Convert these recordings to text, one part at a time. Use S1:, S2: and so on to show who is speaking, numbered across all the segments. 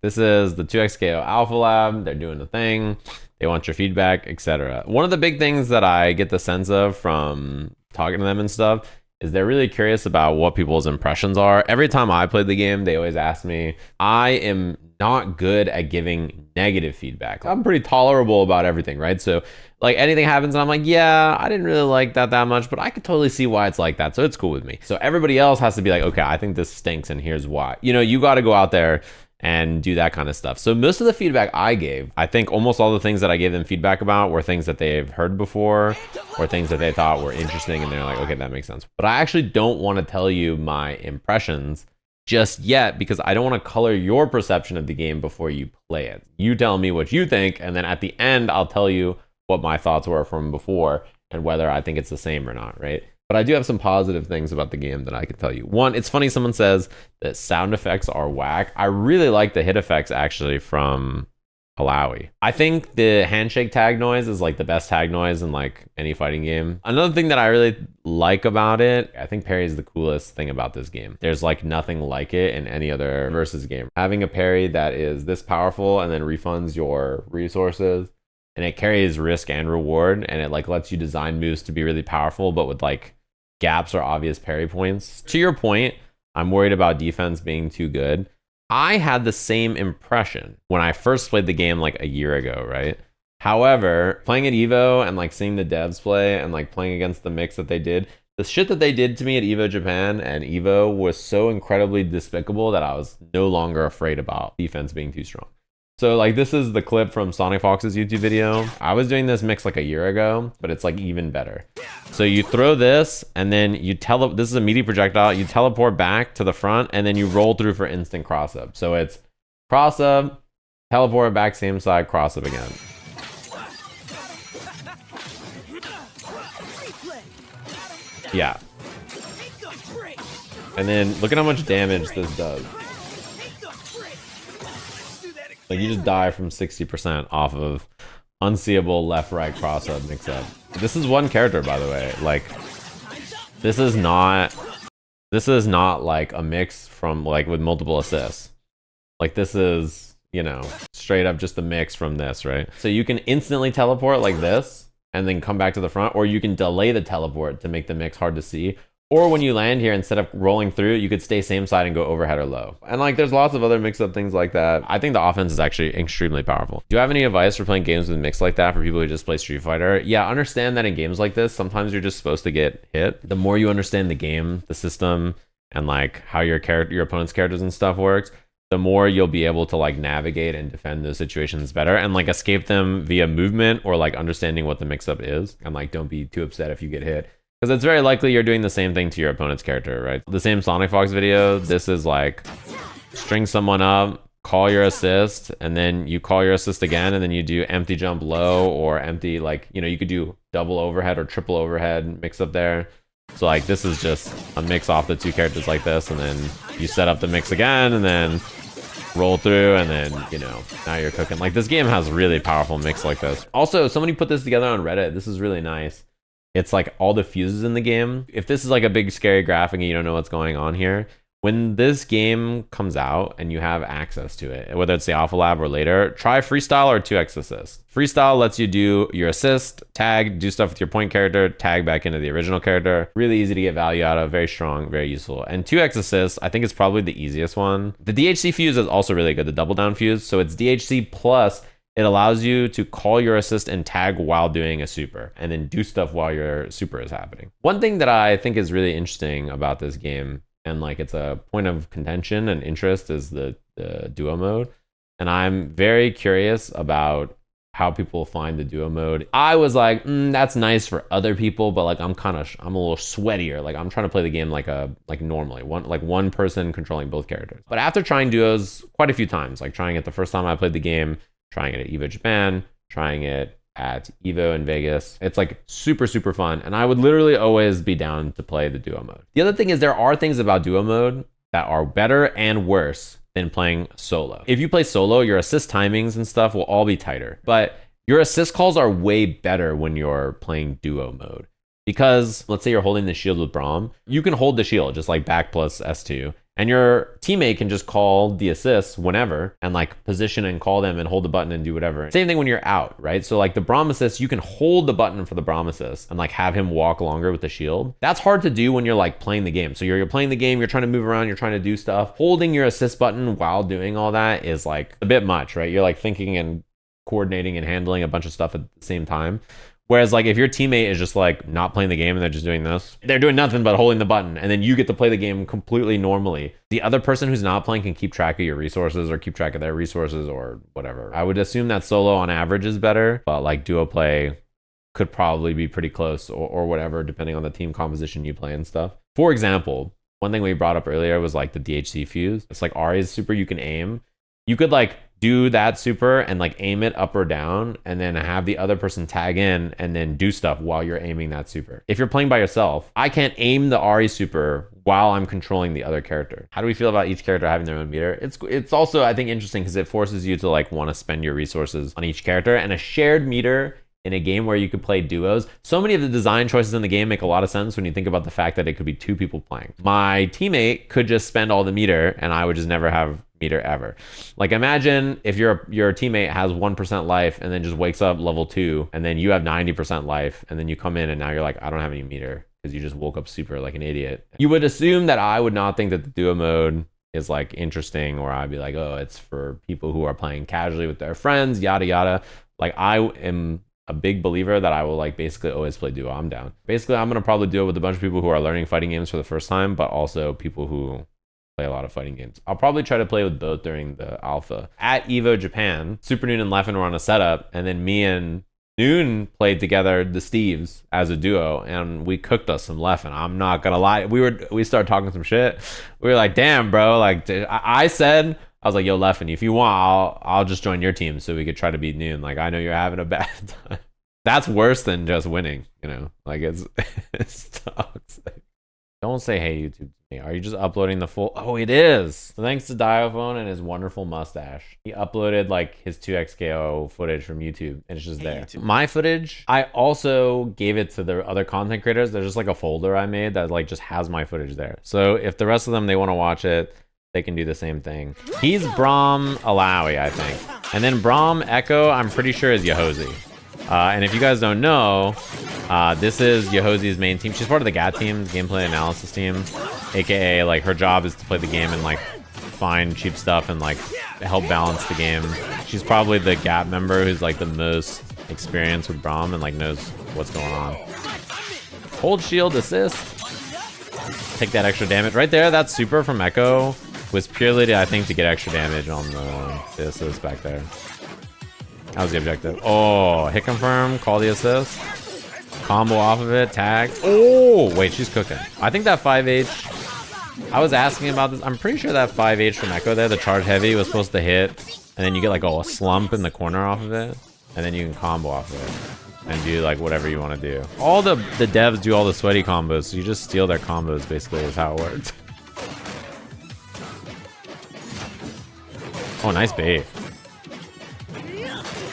S1: This is the 2XKO Alpha Lab. They're doing the thing. They want your feedback, etc. One of the big things that I get the sense of from talking to them and stuff is they're really curious about what people's impressions are. Every time I played the game, they always ask me. I am not good at giving negative feedback. I'm pretty tolerable about everything, right? So like anything happens and I'm like, yeah, I didn't really like that much, but I could totally see why it's like that. So it's cool with me. So everybody else has to be like, okay, I think this stinks and here's why. You know, you got to go out there and do that kind of stuff. So most of the feedback I gave, I think almost all the things that I gave them feedback about were things that they've heard before or things that they thought were interesting and they're like, okay, that makes sense. But I actually don't want to tell you my impressions just yet because I don't want to color your perception of the game before you play it. You tell me what you think, and then at the end, I'll tell you what my thoughts were from before and whether I think it's the same or not, right? But I do have some positive things about the game that I can tell you. One, it's funny someone says that sound effects are whack. I really like the hit effects actually from Malawi. I think the handshake tag noise is like the best tag noise in like any fighting game. Another thing that I really like about it, I think parry is the coolest thing about this game. There's like nothing like it in any other versus game. Having a parry that is this powerful and then refunds your resources, and it carries risk and reward, and it like lets you design moves to be really powerful but with like gaps or obvious parry points. To your point, I'm worried about defense being too good. I had the same impression when I first played the game like a year ago, right? However, playing at Evo and like seeing the devs play and like playing against the mix that they did, the shit that they did to me at Evo Japan and Evo was so incredibly despicable that I was no longer afraid about defense being too strong. So like this is the clip from Sonic Fox's YouTube video. I was doing this mix like a year ago, but it's like even better. So you throw this and then you this is a meaty projectile. You teleport back to the front and then you roll through for instant cross up. So it's cross up, teleport back same side, cross up again. Yeah. And then look at how much damage this does. Like you just die from 60% off of unseeable left-right cross-up mix-up. This is one character, by the way. Like, this is not like a mix from like with multiple assists. Like this is, you know, straight up just a mix from this, right? So you can instantly teleport like this and then come back to the front, or you can delay the teleport to make the mix hard to see. Or when you land here, instead of rolling through, you could stay same side and go overhead or low. And like, there's lots of other mix-up things like that. I think the offense is actually extremely powerful. Do you have any advice for playing games with mix like that for people who just play Street Fighter? Yeah, understand that in games like this, sometimes you're just supposed to get hit. The more you understand the game, the system, and like how your opponent's characters and stuff works, the more you'll be able to like navigate and defend those situations better and like escape them via movement or like understanding what the mix-up is. And like, don't be too upset if you get hit. Because it's very likely you're doing the same thing to your opponent's character, right? The same Sonic Fox video, this is like string someone up, call your assist, and then you call your assist again, and then you do empty jump low or empty, like, you know, you could do double overhead or triple overhead mix up there. So like this is just a mix off the two characters like this, and then you set up the mix again, and then roll through, and then, you know, now you're cooking. Like this game has really powerful mix like this. Also, somebody put this together on Reddit. This is really nice. It's like all the fuses in the game. If this is like a big scary graphic and you don't know what's going on here, when this game comes out and you have access to it, whether it's the Alpha Lab or later, try Freestyle or 2x Assist. Freestyle lets you do your assist, tag, do stuff with your point character, tag back into the original character. Really easy to get value out of, very strong, very useful. And 2x Assist, I think it's probably the easiest one. The DHC fuse is also really good, the double down fuse. So it's DHC plus it allows you to call your assist and tag while doing a super, and then do stuff while your super is happening. One thing that I think is really interesting about this game, and like it's a point of contention and interest, is the duo mode. And I'm very curious about how people find the duo mode. I was like, that's nice for other people, but like I'm a little sweatier. Like I'm trying to play the game like normally, one person controlling both characters. But after trying duos quite a few times, like trying it the first time I played the game, trying it at Evo Japan, trying it at Evo in Vegas. It's like super, super fun. And I would literally always be down to play the duo mode. The other thing is there are things about duo mode that are better and worse than playing solo. If you play solo, your assist timings and stuff will all be tighter, but your assist calls are way better when you're playing duo mode. Because let's say you're holding the shield with Braum, you can hold the shield just like back plus S2, And your teammate can just call the assists whenever and like position and call them and hold the button and do whatever. Same thing when you're out, right? So like the Braum assist, you can hold the button for the Braum assist and like have him walk longer with the shield. That's hard to do when you're like playing the game. So you're playing the game, you're trying to move around, you're trying to do stuff. Holding your assist button while doing all that is like a bit much, right? You're like thinking and coordinating and handling a bunch of stuff at the same time. Whereas like if your teammate is just like not playing the game and they're just doing this, they're doing nothing but holding the button, and then you get to play the game completely normally. The other person who's not playing can keep track of your resources or keep track of their resources or whatever. I would assume that solo on average is better, but like duo play could probably be pretty close or whatever, depending on the team composition you play and stuff. For example, one thing we brought up earlier was like the DHC fuse. It's like Ahri's super you can aim. You could like do that super and like aim it up or down and then have the other person tag in and then do stuff while you're aiming that super. If you're playing by yourself, I can't aim the Ahri super while I'm controlling the other character. How do we feel about each character having their own meter? It's also, I think, interesting because it forces you to like want to spend your resources on each character, and a shared meter in a game where you could play duos. So many of the design choices in the game make a lot of sense when you think about the fact that it could be two people playing. My teammate could just spend all the meter and I would just never have meter ever. Like imagine if your teammate has 1% life and then just wakes up level 2 and then you have 90% life and then you come in and now you're like, I don't have any meter because you just woke up super like an idiot. You would assume that I would not think that the duo mode is like interesting, or I'd be like, oh, it's for people who are playing casually with their friends, yada yada. Like I am a big believer that I will like basically always play duo. I'm down. Basically, I'm gonna probably do it with a bunch of people who are learning fighting games for the first time, but also people who play a lot of fighting games. I'll probably try to play with both during the alpha. At Evo Japan, Super Noon and Leffen were on a setup, and then me and Noon played together the Steves as a duo, and we cooked us some Leffen. I'm not gonna lie. We started talking some shit. We were like, damn, bro. Like I said, I was like, yo, Leffen, if you want, I'll just join your team so we could try to beat Noon. Like, I know you're having a bad time. That's worse than just winning, you know? Like, it's toxic. Don't say, hey, YouTube to me. Are you just uploading the full? Oh, it is. So thanks to Diophone and his wonderful mustache. He uploaded, like, his 2xKO footage from YouTube, and it's just there. YouTube. My footage, I also gave it to the other content creators. There's just, like, a folder I made that, like, just has my footage there. So if the rest of them, they want to watch it, they can do the same thing. He's Braum Alawi, I think. And then Braum Echo, I'm pretty sure is Yehozi. And if you guys don't know, this is Yehozi's main team. She's part of the GAT team, gameplay analysis team, aka like her job is to play the game and like find cheap stuff and like help balance the game. She's probably the GAT member who's like the most experienced with Braum and like knows what's going on. Hold shield assist. Take that extra damage right there. That super from Echo was purely to, I think, to get extra damage on the assist back there. That was the objective. Oh, hit confirm, call the assist. Combo off of it, tag. Oh, wait, she's cooking. I think that 5H, I was asking about this. I'm pretty sure that 5H from Echo there, the charge heavy, was supposed to hit. And then you get like a slump in the corner off of it. And then you can combo off of it. And do like whatever you want to do. All the devs do all the sweaty combos, so you just steal their combos basically is how it works. Oh, nice bait.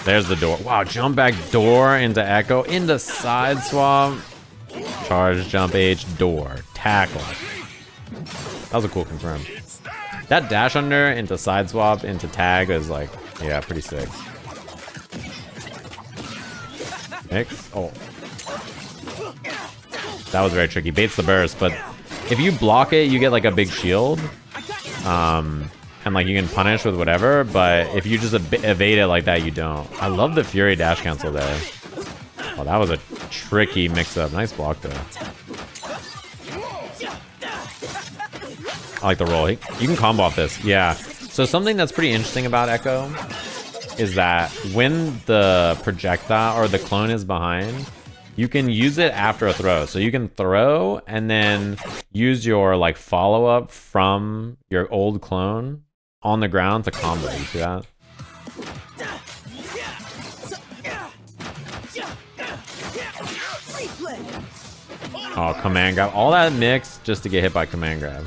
S1: There's the door. Wow, jump back door into Echo, into side swap. Charge, jump H, door, tackle. That was a cool confirm. That dash under into side swap into tag is like, yeah, pretty sick. Mix. Oh. That was very tricky. Baits the burst, but if you block it, you get like a big shield. And like you can punish with whatever, but if you just evade it like that, you don't. I love the Fury dash cancel there. Oh, that was a tricky mix-up. Nice block though. I like the roll. You can combo off this. Yeah. So something that's pretty interesting about Echo is that when the projectile or the clone is behind, you can use it after a throw. So you can throw and then use your like follow-up from your old clone on the ground to combo. You see that? Oh, command grab. All that mix just to get hit by command grab.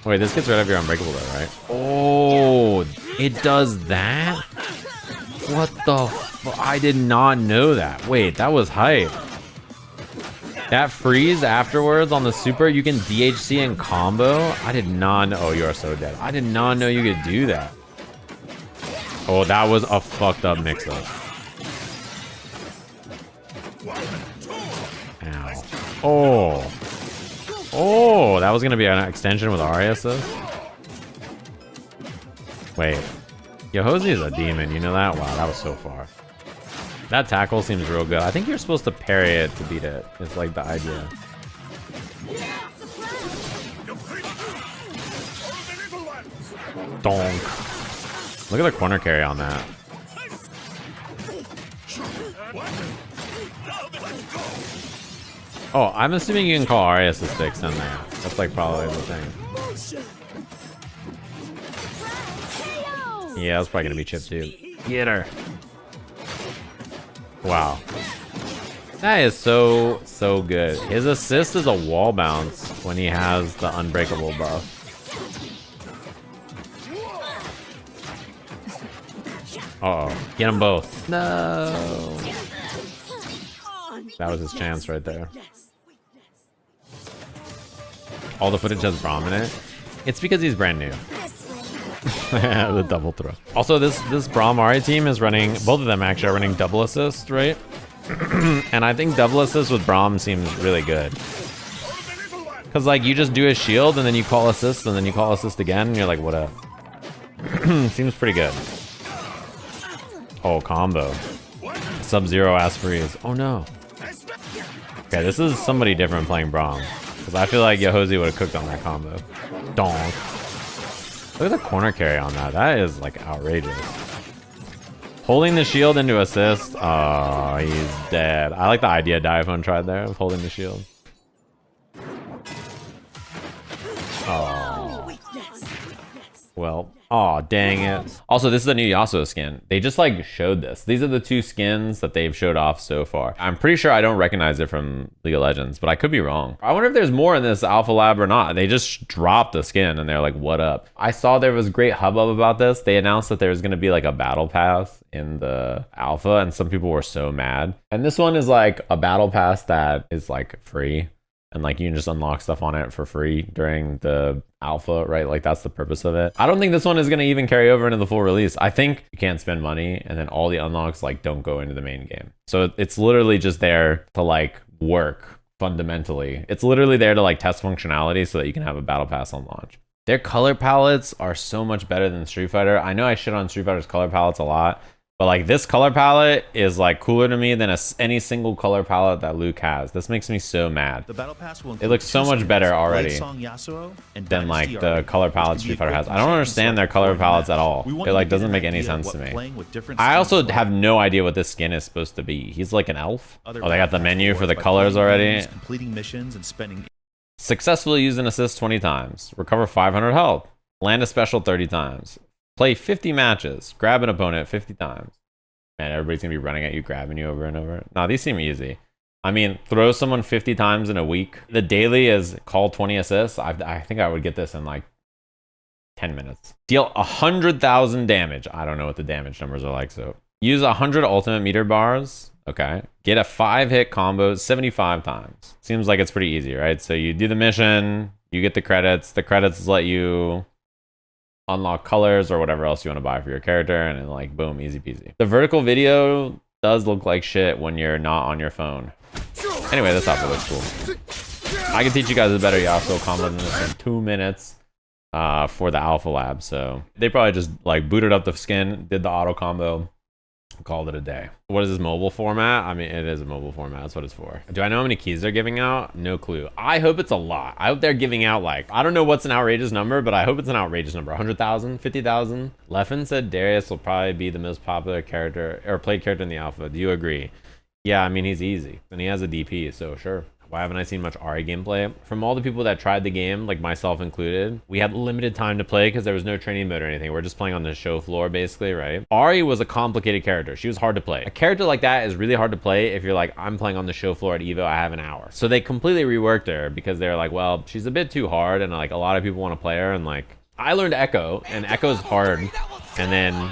S1: Wait, this gets rid of your unbreakable though, right? Oh, it does that? What the I did not know that. Wait, that was hype. That freeze afterwards on the super, you can DHC and combo. I did not know. Oh, you are so dead. I did not know you could do that. Oh, that was a fucked up mix-up. Ow. Oh. Oh, that was going to be an extension with Arya assist. Wait. Yohozi is a demon. You know that? Wow, that was so far. That tackle seems real good. I think you're supposed to parry it to beat it. It's like the idea. Donk. Look at the corner carry on that. Oh, I'm assuming you can call Arya assist to extend that. That's like probably the thing. Yeah, that's probably gonna be chip too. Get her. Wow. That is so good. His assist is a wall bounce when he has the unbreakable buff. Uh-oh. Get them both. No. That was his chance right there. All the footage has Braum in it. It's because he's brand new. The double throw. Also, this Braum Ari team is running, both of them actually are running double assist, right? And I think double assist with Braum seems really good. Because, like, you just do a shield, and then you call assist, and then you call assist again, and you're like, what up? Seems pretty good. Oh, combo. Sub-Zero ass freeze. Oh, no. Okay, this is somebody different playing Braum. Because I feel like Yohozi would have cooked on that combo. Donk. Look at the corner carry on that. That is, like, outrageous. Holding the shield into assist. Oh, he's dead. I like the idea Diaphone tried there of holding the shield. Oh. Well, oh, dang it. Also, this is the new Yasuo skin. They just like showed this. These are the two skins that they've showed off so far. I'm pretty sure I don't recognize it from League of Legends, but I could be wrong. I wonder if there's more in this alpha lab or not. They just dropped the skin and they're like, what up? I saw there was great hubbub about this. They announced that there was going to be like a battle pass in the alpha and some people were so mad. And this one is like a battle pass that is like free. And like you can just unlock stuff on it for free during the alpha, right? Like that's the purpose of it. I don't think this one is going to even carry over into the full release. I think you can't spend money and then all the unlocks like don't go into the main game. So it's literally just there to like work fundamentally. It's literally there to like test functionality so that you can have a battle pass on launch. Their color palettes are so much better than Street Fighter. I know I shit on Street Fighter's color palettes a lot, but like this color palette is like cooler to me than any single color palette that Luke has. This makes me so mad.
S2: The battle pass will
S1: it looks so much better already than like the color palette Street Fighter has. I don't understand their color palettes at all. It like doesn't make any sense to me. I also have no idea what this skin is supposed to be. He's like an elf. Oh, they got the menu for the colors already.
S2: Completing missions and spending.
S1: Successfully use an assist 20 times. Recover 500 health. Land a special 30 times. Play 50 matches. Grab an opponent 50 times. Man, everybody's going to be running at you, grabbing you over and over. Nah, these seem easy. I mean, throw someone 50 times in a week. The daily is call 20 assists. I think I would get this in like 10 minutes. Deal 100,000 damage. I don't know what the damage numbers are like, so. Use 100 ultimate meter bars. Okay. Get a 5-hit combo 75 times. Seems like it's pretty easy, right? So you do the mission, you get the credits. The credits let you unlock colors or whatever else you want to buy for your character, and then like boom, easy peasy. The vertical video does look like shit when you're not on your phone. Anyway, this outfit looks cool. I can teach you guys a better Yasuo combo than this in 2 minutes for the alpha lab. So they probably just like booted up the skin, did the auto combo, called it a day. What is this, mobile format? I mean, it is a mobile format. That's what it's for. Do I know how many keys they're giving out? No clue. I hope it's a lot. I hope they're giving out like, I don't know what's an outrageous number, but I hope it's an outrageous number. 100,000, 50,000. Leffen said Darius will probably be the most popular character or played character in the alpha. Do you agree? Yeah, I mean, he's easy and he has a DP, so sure. Why haven't I seen much Ari gameplay? From all the people that tried the game, like myself included, we had limited time to play because there was no training mode or anything. We're just playing on the show floor basically, right? Ari was a complicated character. She was hard to play. A character like that is really hard to play if you're like, I'm playing on the show floor at Evo, I have an hour. So they completely reworked her because they're like, well, she's a bit too hard and like a lot of people want to play her, and like, I learned Echo and Echo's hard, and then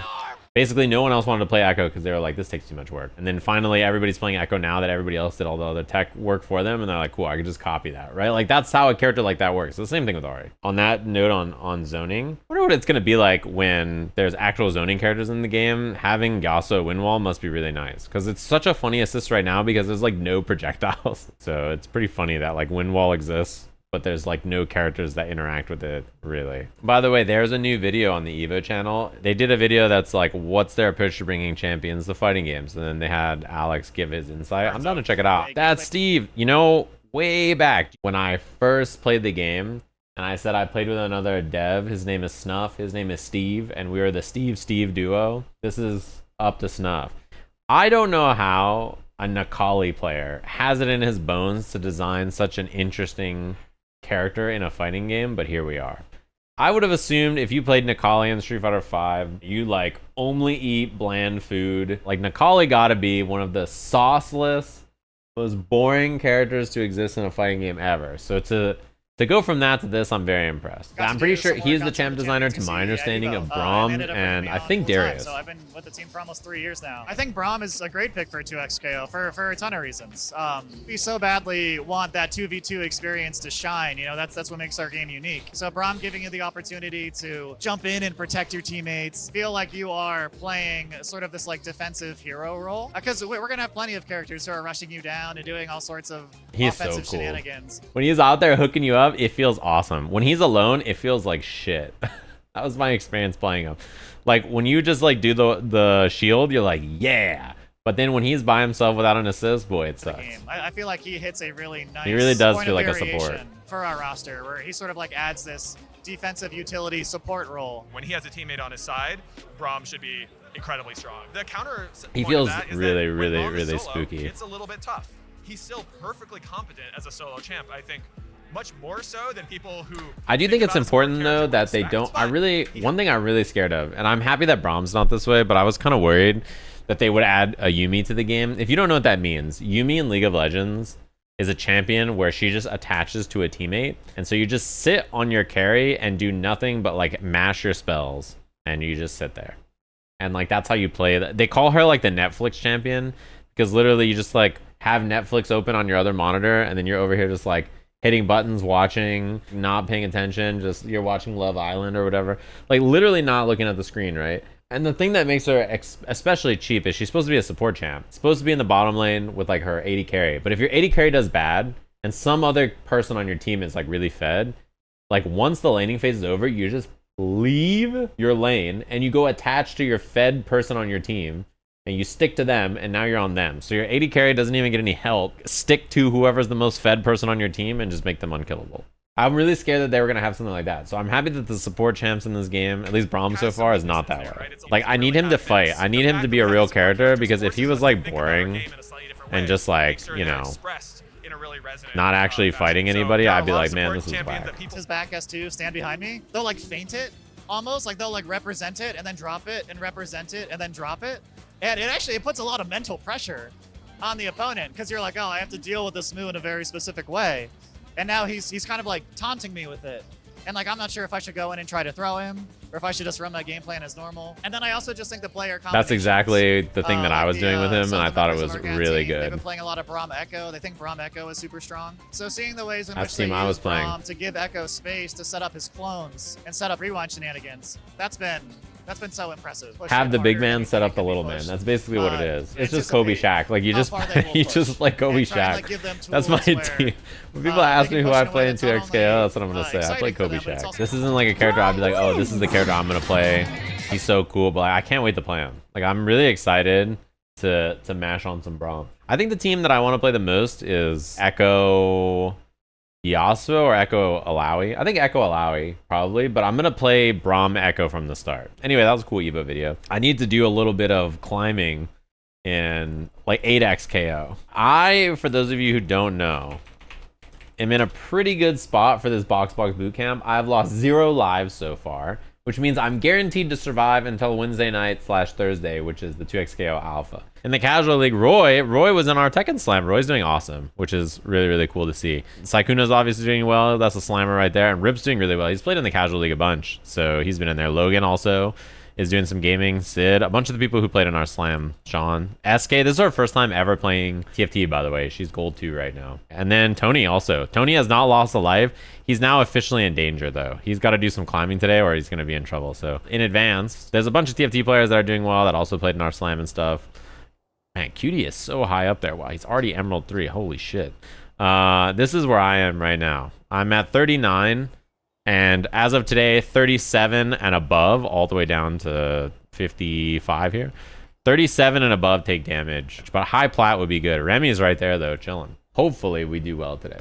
S1: Basically, no one else wanted to play Echo because they were like, this takes too much work. And then finally, everybody's playing Echo now that everybody else did all the other tech work for them. And they're like, cool, I can just copy that, right? Like, that's how a character like that works. So the same thing with Ahri. On that note on zoning, I wonder what it's going to be like when there's actual zoning characters in the game. Having Yasuo Windwall must be really nice because it's such a funny assist right now because there's like no projectiles. So it's pretty funny that like Windwall exists, but there's like no characters that interact with it, really. By the way, there's a new video on the Evo channel. They did a video that's like, what's their approach to bringing champions to fighting games? And then they had Alex give his insight. I'm down to check it out. That's Steve. You know, way back when I first played the game, and I said I played with another dev. His name is Snuff. His name is Steve. And we were the Steve duo. This is up to snuff. I don't know how a Necalli player has it in his bones to design such an interesting character in a fighting game, but here we are. I would have assumed if you played Necalli in Street Fighter V, you like only eat bland food. Like Necalli gotta be one of the sauceless, most boring characters to exist in a fighting game ever. So to go from that to this, I'm very impressed. I'm pretty sure he's the champ designer, to my understanding, of Braum, and I think Darius.
S3: So I've been with the team for almost 3 years now. I think Braum is a great pick for 2xKO for a ton of reasons. We so badly want that 2v2 experience to shine. You know, that's what makes our game unique. So Braum giving you the opportunity to jump in and protect your teammates, feel like you are playing sort of this like defensive hero role. Because we're gonna have plenty of characters who are rushing you down and doing all sorts of offensive shenanigans.
S1: When he's out there hooking you up, it feels awesome. When he's alone, it feels like shit. That was my experience playing him. Like when you just like do the shield, you're like, yeah. But then when he's by himself without an assist, boy, it sucks.
S3: I feel like he hits a really nice.
S1: He really does
S3: point
S1: feel
S3: of
S1: like a support
S3: for our roster, where he sort of like adds this defensive utility support role.
S4: When he has a teammate on his side, Braum should be incredibly strong. The counter.
S1: He feels really spooky.
S4: It's a little bit tough. He's still perfectly competent as a solo champ. I think. Much more so than people who.
S1: I do think it's important though that they don't. One thing I'm really scared of, and I'm happy that Braum's not this way, but I was kind of worried that they would add a Yuumi to the game. If you don't know what that means, Yuumi in League of Legends is a champion where she just attaches to a teammate, and so you just sit on your carry and do nothing but like mash your spells, and you just sit there, and like that's how you play. They call her like the Netflix champion because literally you just like have Netflix open on your other monitor, and then you're over here just like hitting buttons, watching, not paying attention, just you're watching Love Island or whatever, like literally not looking at the screen, right? And the thing that makes her especially cheap is she's supposed to be a support champ, supposed to be in the bottom lane with like her 80 carry. But if your 80 carry does bad and some other person on your team is like really fed, like once the laning phase is over, you just leave your lane and you go attach to your fed person on your team and you stick to them, and now you're on them. So your 80 carry doesn't even get any help. Stick to whoever's the most fed person on your team and just make them unkillable. I'm really scared that they were going to have something like that. So I'm happy that the support champs in this game, at least Braum so far, is not that way. Like, I need him to fight. I need him to be a real character, because if he was, like, boring and just, like, you know, not actually fighting anybody, I'd be like, man, this is whack.
S3: His back S2, stand behind me. They'll, like, feint it, almost. Like, they'll, like, represent it, and then drop it, and represent it, and then drop it. And it puts a lot of mental pressure on the opponent, because you're like, oh, I have to deal with this move in a very specific way. And now he's kind of like taunting me with it. And like, I'm not sure if I should go in and try to throw him, or if I should just run my game plan as normal. And then I also just think the player
S1: That's exactly the thing that I was doing with him, and I thought it was really good.
S3: They've been playing a lot of Braum Echo. They think Braum Echo is super strong. So seeing the ways in which they use Braum to give Echo space to set up his clones and set up rewind shenanigans, that's been so impressive.
S1: Have the big man set up the little man. That's basically what it is. It's just Kobe Shaq. Like you just like Kobe Shaq. That's my team. When people ask me who I play in 2xKO, that's what I'm gonna say. I play Kobe Shaq. This isn't like a character I'd be like, oh, this is the character I'm gonna play. He's so cool, but I can't wait to play him. Like I'm really excited to mash on some Braum. I think the team that I want to play the most is Echo Yasuo or Echo Alawi. I think Echo Alawi probably, but I'm gonna play Braum Echo from the start. Anyway, that was a cool Evo video. I need to do a little bit of climbing in like 8x KO. For those of you who don't know, am in a pretty good spot for this box bootcamp. I've lost 0 lives so far, which means I'm guaranteed to survive until Wednesday night / Thursday, which is the 2xKO Alpha. In the casual league, Roy was in our Tekken Slam. Roy's doing awesome, which is really, really cool to see. Saikuna's obviously doing well. That's a slammer right there. And Rip's doing really well. He's played in the casual league a bunch, so he's been in there. Logan also is doing some gaming. Sid, a bunch of the people who played in our slam. Sean, SK, this is our first time ever playing TFT, by the way. She's gold 2 right now. And then Tony also. Tony has not lost a life. He's now officially in danger, though. He's got to do some climbing today or he's going to be in trouble. So in advance, there's a bunch of TFT players that are doing well that also played in our slam and stuff. Man, Cutie is so high up there. Wow, he's already Emerald 3. Holy shit. This is where I am right now. I'm at 39, and as of today, 37 and above, all the way down to 55 here. 37 and above take damage, but high plat would be good. Remy's right there, though, chilling. Hopefully, we do well today.